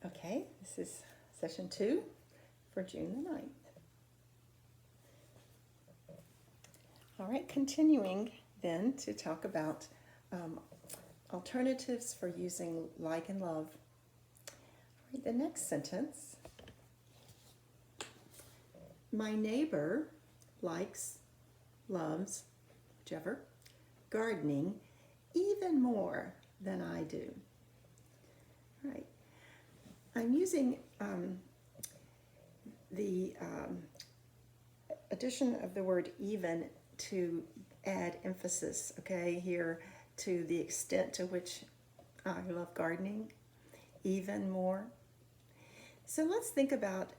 Okay, this is session 2 for June the 9th. All right, continuing then to talk about alternatives for using like and love. All right, the next sentence. My neighbor likes, loves, whichever, gardening even more than I do. All right. I'm using the addition of the word even to add emphasis, okay, here to the extent to which I love gardening even more. So let's think about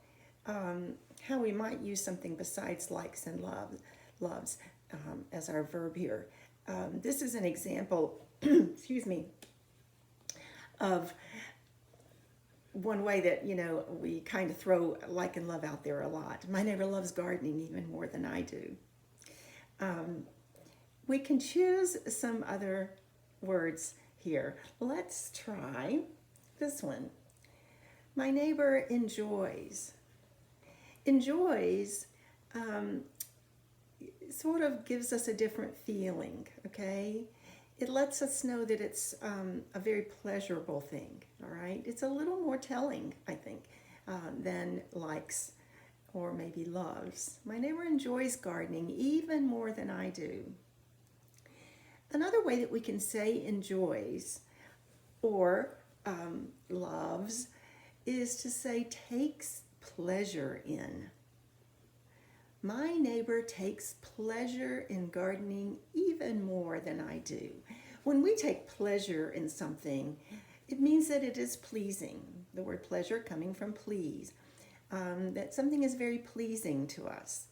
how we might use something besides likes and loves as our verb here. This is an example, excuse me, of one way that, we kind of throw like and love out there a lot. My neighbor loves gardening even more than I do. We can choose some other words here. Let's try this one. My neighbor enjoys. Enjoys sort of gives us a different feeling, okay? It lets us know that it's a very pleasurable thing, all right? It's a little more telling, I think, than likes or maybe loves. My neighbor enjoys gardening even more than I do. Another way that we can say enjoys or loves is to say takes pleasure in. My neighbor takes pleasure in gardening even more than I do. When we take pleasure in something, it means that it is pleasing. The word pleasure coming from please. That something is very pleasing to us.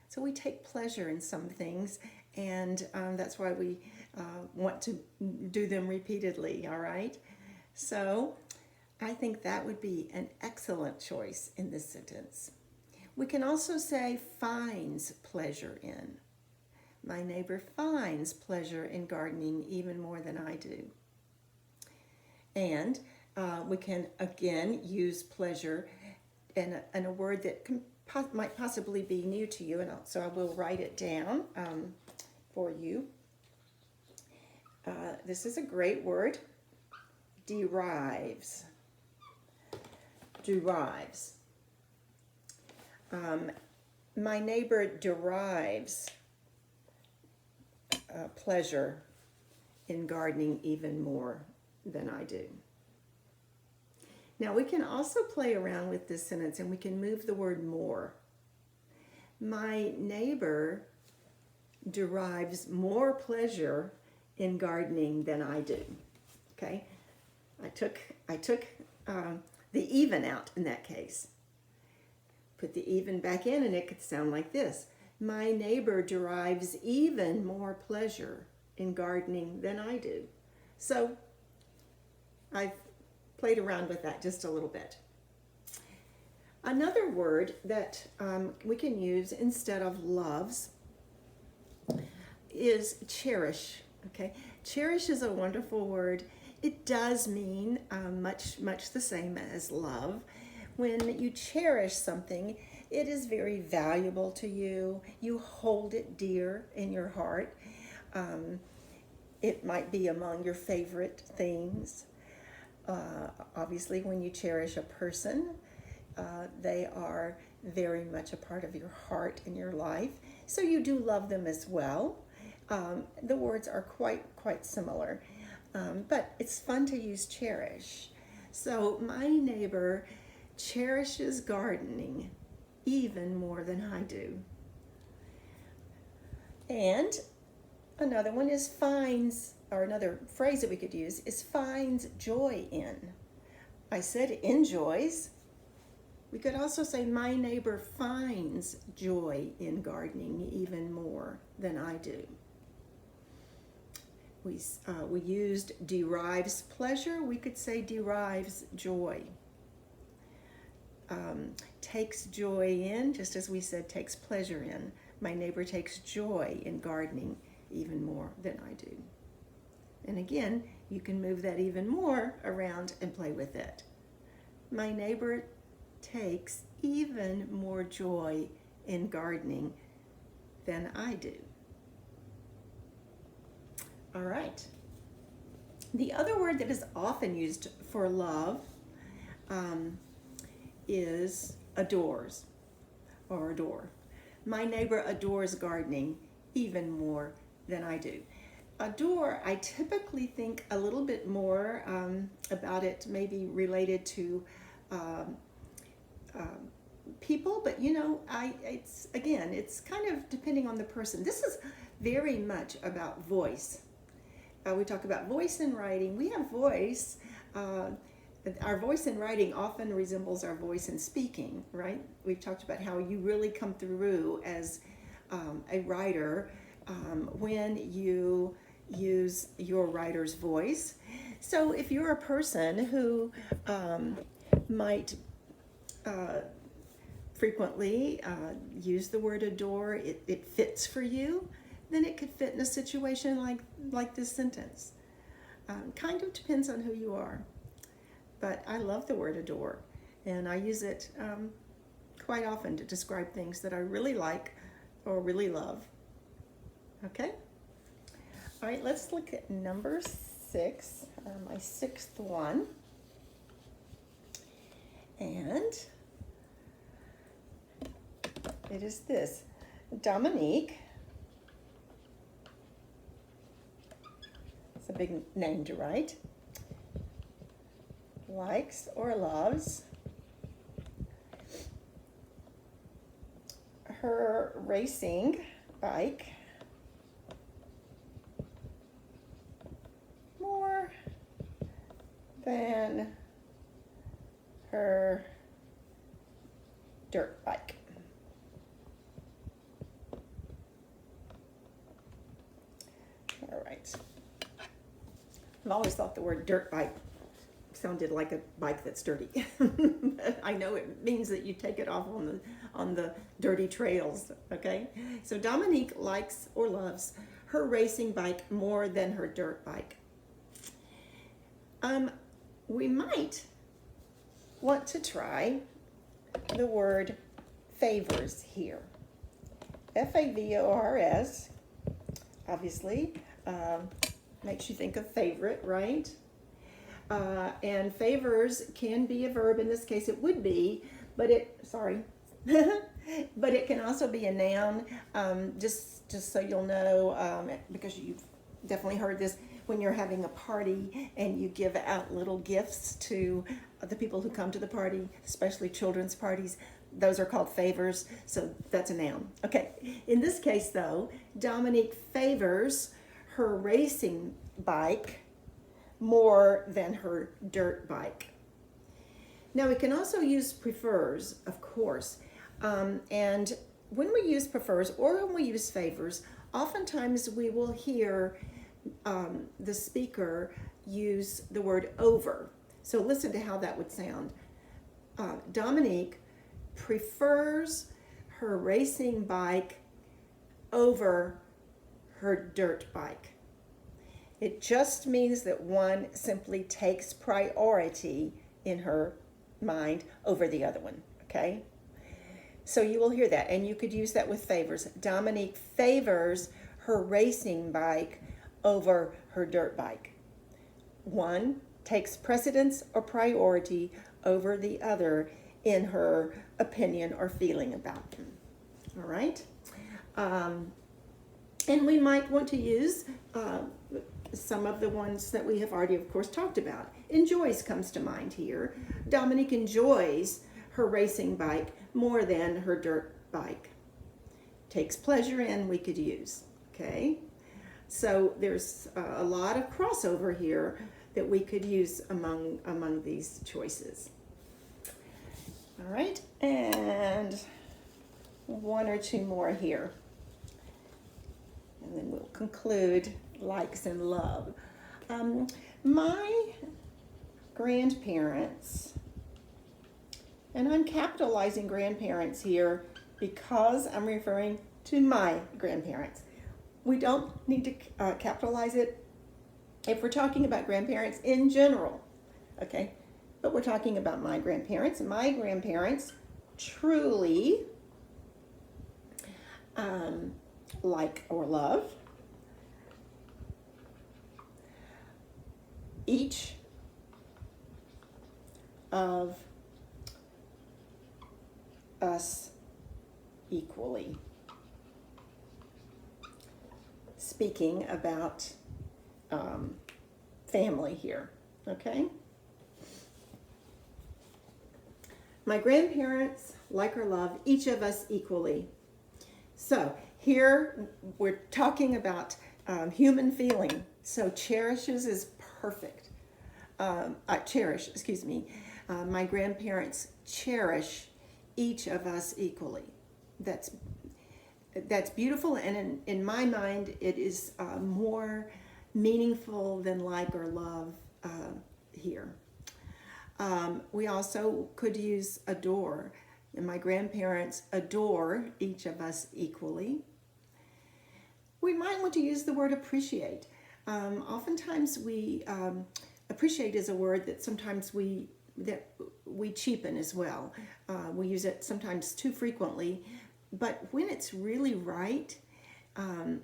So we take pleasure in some things, and that's why we want to do them repeatedly, all right? So I think that would be an excellent choice in this sentence. We can also say finds pleasure in. My neighbor finds pleasure in gardening even more than I do. And we can again use pleasure in a word that might possibly be new to you, and so I will write it down for you. This is a great word. Derives. Derives. My neighbor derives pleasure in gardening even more than I do. Now we can also play around with this sentence and we can move the word more. My neighbor derives more pleasure in gardening than I do. Okay, I took the even out in that case. Put the even back in and it could sound like this. My neighbor derives even more pleasure in gardening than I do. So I've played around with that just a little bit. Another word that we can use instead of loves is cherish. Okay, cherish is a wonderful word. It does mean much the same as love. When you cherish something, it is very valuable to you. You hold it dear in your heart. It might be among your favorite things. Obviously, when you cherish a person, they are very much a part of your heart and your life. So you do love them as well. The words are quite similar. But it's fun to use cherish. So my neighbor cherishes gardening even more than I do. And another one is finds, or another phrase that we could use is finds joy in. I said enjoys. We could also say my neighbor finds joy in gardening even more than I do. We used derives pleasure. We could say derives joy. Takes joy in, just as we said takes pleasure in. My neighbor takes joy in gardening even more than I do. And again, you can move that even more around and play with it. My neighbor takes even more joy in gardening than I do. All right. The other word that is often used for love is adores or adore. My neighbor adores gardening even more than I do. Adore, I typically think a little bit more about it, maybe related to people, but you know, it's kind of depending on the person. This is very much about voice. We talk about voice in writing. We have voice. Our voice in writing often resembles our voice in speaking, right? We've talked about how you really come through as a writer when you use your writer's voice. So if you're a person who might frequently use the word adore, it fits for you, then it could fit in a situation like this sentence. Kind of depends on who you are. But I love the word adore, and I use it quite often to describe things that I really like or really love. Okay? All right, let's look at number 6, my 6th one. And it is this. Dominique, it's a big name to write, likes or loves her racing bike more than her dirt bike. All right. I've always thought the word dirt bike sounded like a bike that's dirty. But I know it means that you take it off on the dirty trails, okay? So Dominique likes or loves her racing bike more than her dirt bike. We might want to try the word favors here. Favors, obviously, makes you think of favorite, right? And favors can be a verb. In this case, it would be, but but it can also be a noun. Just so you'll know, because you've definitely heard this, when you're having a party and you give out little gifts to the people who come to the party, especially children's parties, those are called favors. So that's a noun. Okay. In this case, though, Dominique favors her racing bike more than her dirt bike. Now, we can also use prefers, of course. And when we use prefers or when we use favors, oftentimes we will hear the speaker use the word over. So listen to how that would sound. Dominique prefers her racing bike over her dirt bike. It just means that one simply takes priority in her mind over the other one, okay? So you will hear that, and you could use that with favors. Dominique favors her racing bike over her dirt bike. One takes precedence or priority over the other in her opinion or feeling about them. All right? And we might want to use some of the ones that we have already, of course, talked about. Enjoys comes to mind here. Dominique enjoys her racing bike more than her dirt bike. Takes pleasure in, we could use, okay? So there's a lot of crossover here that we could use among these choices. All right, and one or two more here. And then we'll conclude likes and love. My grandparents, and I'm capitalizing grandparents here because I'm referring to my grandparents. We don't need to capitalize it if we're talking about grandparents in general, okay? but we're talking about my grandparents. My grandparents truly like or love each of us equally. Speaking about family here, okay? My grandparents like or love each of us equally. So here we're talking about human feeling. So cherishes is perfect. Cherish, excuse me. My grandparents cherish each of us equally. That's beautiful, and in my mind, it is more meaningful than like or love here. We also could use adore, and my grandparents adore each of us equally. We might want to use the word appreciate. Oftentimes we appreciate is a word that sometimes we cheapen as well. We use it sometimes too frequently, but when it's really right and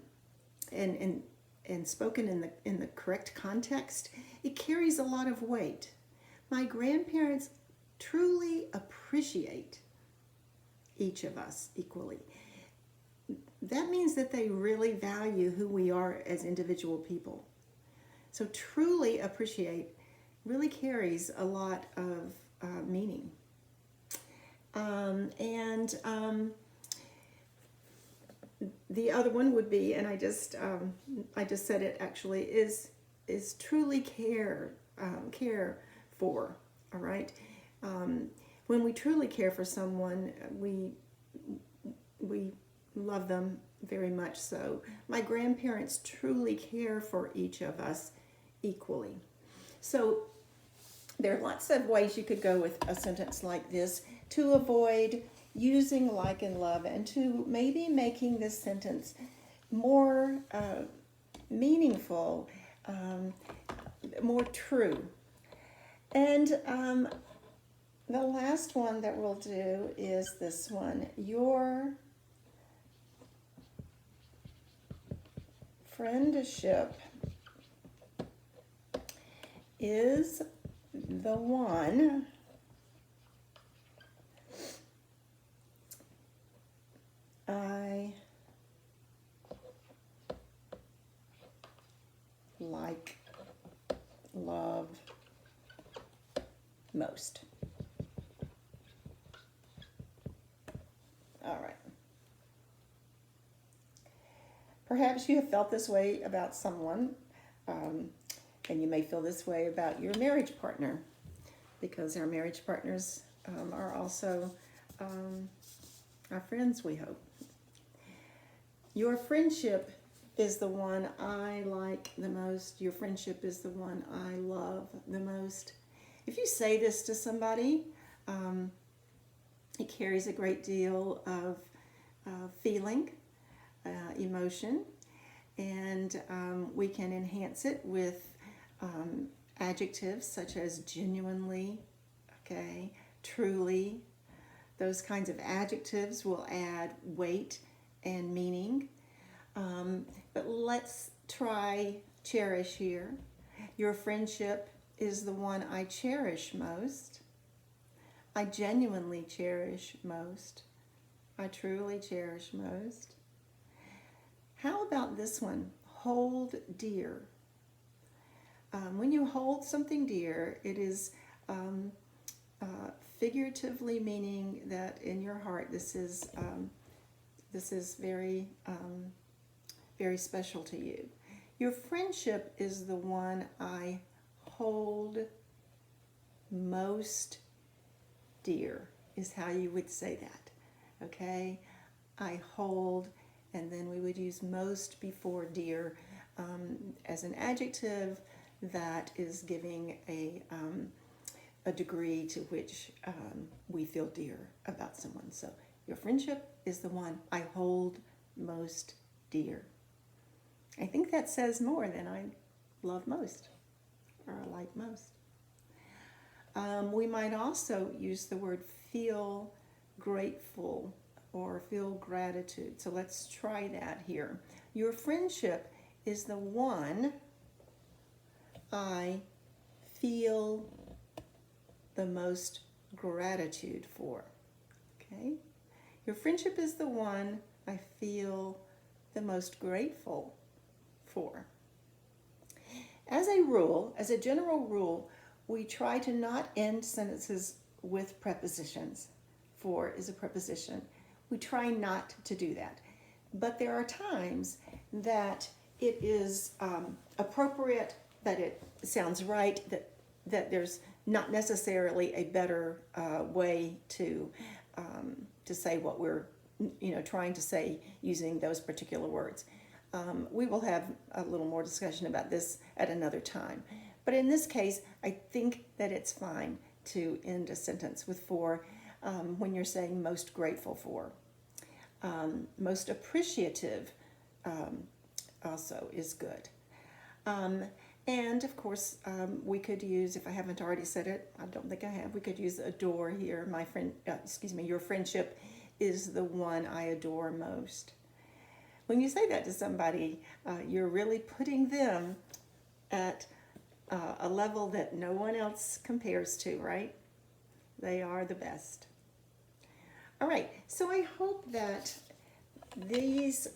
spoken in the correct context, it carries a lot of weight. My grandparents truly appreciate each of us equally. That means that they really value who we are as individual people. So truly appreciate really carries a lot of meaning. The other one would be, and I just said it actually, is truly care for. All right. When we truly care for someone, we love them very much so. My grandparents truly care for each of us equally. So there are lots of ways you could go with a sentence like this to avoid using like and love, and to maybe making this sentence more meaningful, more true. And the last one that we'll do is this one. Your friendship is the one I like, love most. All right. Perhaps you have felt this way about someone, and you may feel this way about your marriage partner, because our marriage partners are also our friends, we hope. Your friendship is the one I like the most. Your friendship is the one I love the most. If you say this to somebody, it carries a great deal of feeling, emotion, and we can enhance it with adjectives such as genuinely, okay, truly. Those kinds of adjectives will add weight and meaning. But let's try cherish here. Your friendship is the one I cherish most. I genuinely cherish most. I truly cherish most. How about this one? Hold dear. When you hold something dear, it is figuratively meaning that in your heart this is very very special to you. Your friendship is the one I hold most dear, is how you would say that. Okay, I hold, and then we would use most before dear as an adjective that is giving a degree to which we feel dear about someone. So your friendship is the one I hold most dear. I think that says more than I love most or I like most. We might also use the word feel grateful or feel gratitude. So let's try that here. Your friendship is the one I feel the most gratitude for. Okay? Your friendship is the one I feel the most grateful for. As a rule, as a general rule, we try to not end sentences with prepositions. For is a preposition. We try not to do that. But there are times that it is appropriate, that it sounds right, that there's not necessarily a better way to say what we're trying to say using those particular words. We will have a little more discussion about this at another time. But in this case, I think that it's fine to end a sentence with for when you're saying most grateful for. Most appreciative also is good. And of course, we could use, if I haven't already said it, I don't think I have, we could use adore here. Your friendship is the one I adore most. When you say that to somebody, you're really putting them at a level that no one else compares to, right? They are the best. All right, so I hope that these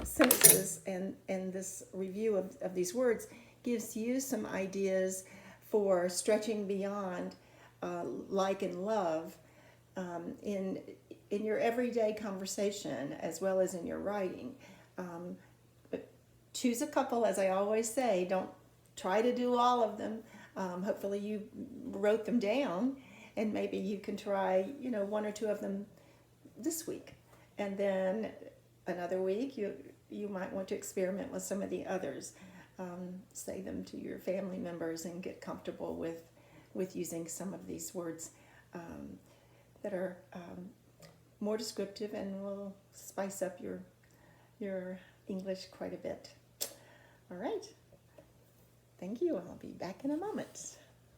sentences and this review of these words gives you some ideas for stretching beyond like and love in your everyday conversation as well as in your writing. Choose a couple, as I always say. Don't try to do all of them. Hopefully you wrote them down, and maybe you can try one or two of them this week, and then another week you might want to experiment with some of the others. Say them to your family members and get comfortable with using some of these words that are more descriptive and will spice up your English quite a bit. All right. Thank you. I'll be back in a moment.